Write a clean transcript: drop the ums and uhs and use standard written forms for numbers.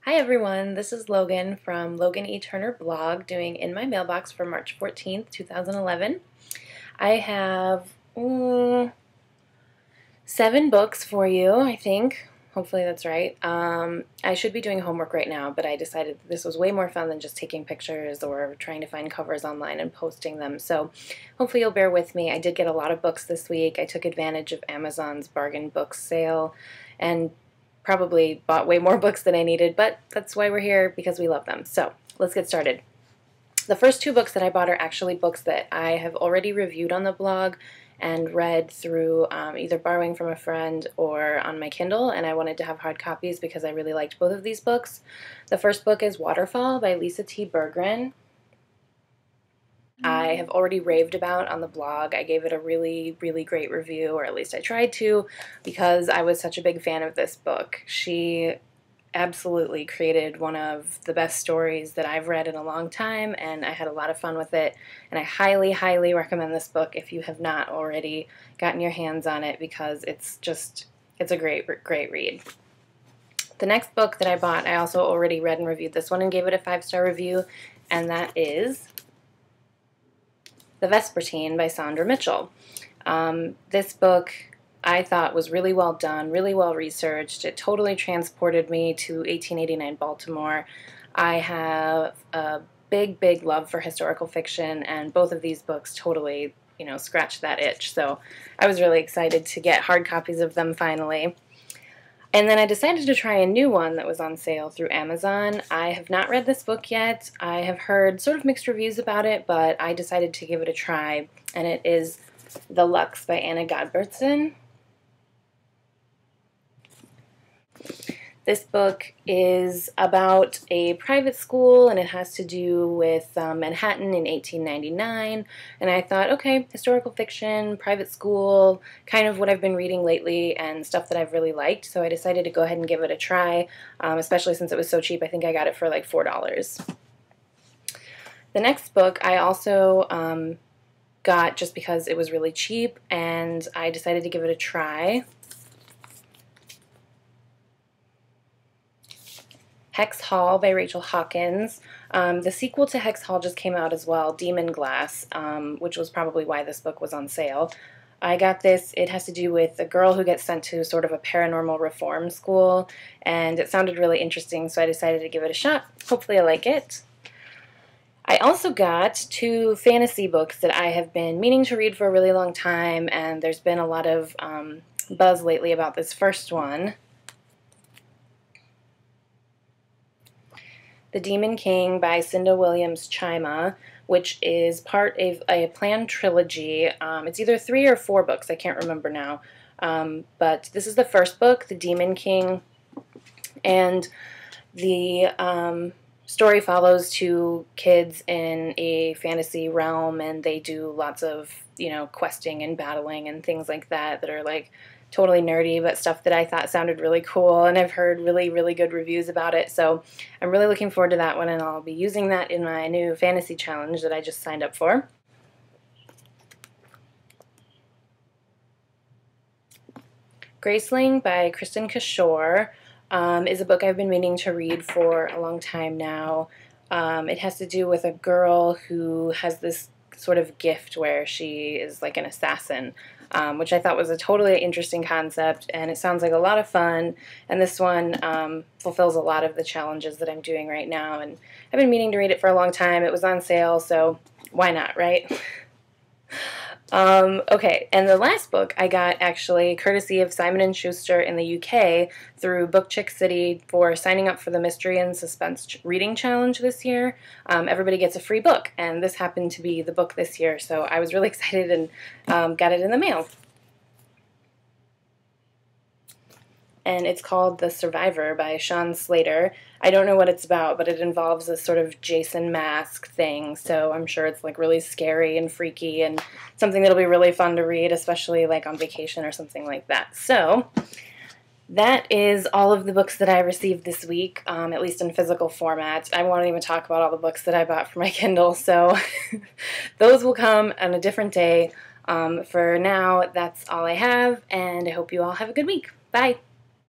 Hi everyone, this is Logan from Logan E. Turner blog doing In My Mailbox for March 14th, 2011. I have 7 books for you, I think. Hopefully that's right. I should be doing homework right now, but I decided this was way more fun than just taking pictures or trying to find covers online and posting them. So hopefully you'll bear with me. I did get a lot of books this week. I took advantage of Amazon's bargain book sale and probably bought way more books than I needed, but that's why we're here, because we love them. So let's get started. The first 2 books that I bought are actually books that I have already reviewed on the blog and read through either borrowing from a friend or on my Kindle, and I wanted to have hard copies because I really liked both of these books. The first book is Waterfall by Lisa T. Berggren. I have already raved about on the blog. I gave it a really, really great review, or at least I tried to, because I was such a big fan of this book. She absolutely created one of the best stories that I've read in a long time, and I had a lot of fun with it, and I highly, highly recommend this book if you have not already gotten your hands on it, because it's a great, great read. The next book that I bought, I also already read and reviewed this one and gave it a 5-star review, and that is The Vespertine by Sandra Mitchell. This book I thought was really well done, really well researched. It totally transported me to 1889 Baltimore. I have a big, big love for historical fiction, and both of these books totally, scratched that itch. So I was really excited to get hard copies of them finally. And then I decided to try a new one that was on sale through Amazon. I have not read this book yet. I have heard sort of mixed reviews about it, but I decided to give it a try, and it is The Lux by Anna Godbertson. This book is about a private school, and it has to do with Manhattan in 1899. And I thought, okay, historical fiction, private school, kind of what I've been reading lately and stuff that I've really liked. So I decided to go ahead and give it a try, especially since it was so cheap. I think I got it for like $4. The next book I also got just because it was really cheap, and I decided to give it a try. Hex Hall by Rachel Hawkins. The sequel to Hex Hall just came out as well, Demon Glass, which was probably why this book was on sale. I got this. It has to do with a girl who gets sent to sort of a paranormal reform school, and it sounded really interesting, so I decided to give it a shot. Hopefully I like it. I also got 2 fantasy books that I have been meaning to read for a really long time, and there's been a lot of buzz lately about this first one. The Demon King by Cinda Williams Chima, which is part of a planned trilogy. It's either 3 or 4 books, I can't remember now. But this is the first book, The Demon King, and the story follows 2 kids in a fantasy realm, and they do lots of, questing and battling and things like that are like totally nerdy, but stuff that I thought sounded really cool, and I've heard really, really good reviews about it, so I'm really looking forward to that one, and I'll be using that in my new fantasy challenge that I just signed up for. Graceling by Kristen Kishore is a book I've been meaning to read for a long time now. It has to do with a girl who has this sort of gift where she is like an assassin, which I thought was a totally interesting concept, and it sounds like a lot of fun, and this one fulfills a lot of the challenges that I'm doing right now, and I've been meaning to read it for a long time. It was on sale, so why not, right? Okay, and the last book I got actually courtesy of Simon & Schuster in the UK through Book Chick City for signing up for the Mystery and Suspense Reading Challenge this year. Everybody gets a free book, and this happened to be the book this year, so I was really excited and got it in the mail. And it's called The Survivor by Sean Slater. I don't know what it's about, but it involves this sort of Jason mask thing, so I'm sure it's like really scary and freaky and something that'll be really fun to read, especially like on vacation or something like that. So that is all of the books that I received this week, at least in physical format. I won't even talk about all the books that I bought for my Kindle, so those will come on a different day. For now, that's all I have, and I hope you all have a good week. Bye!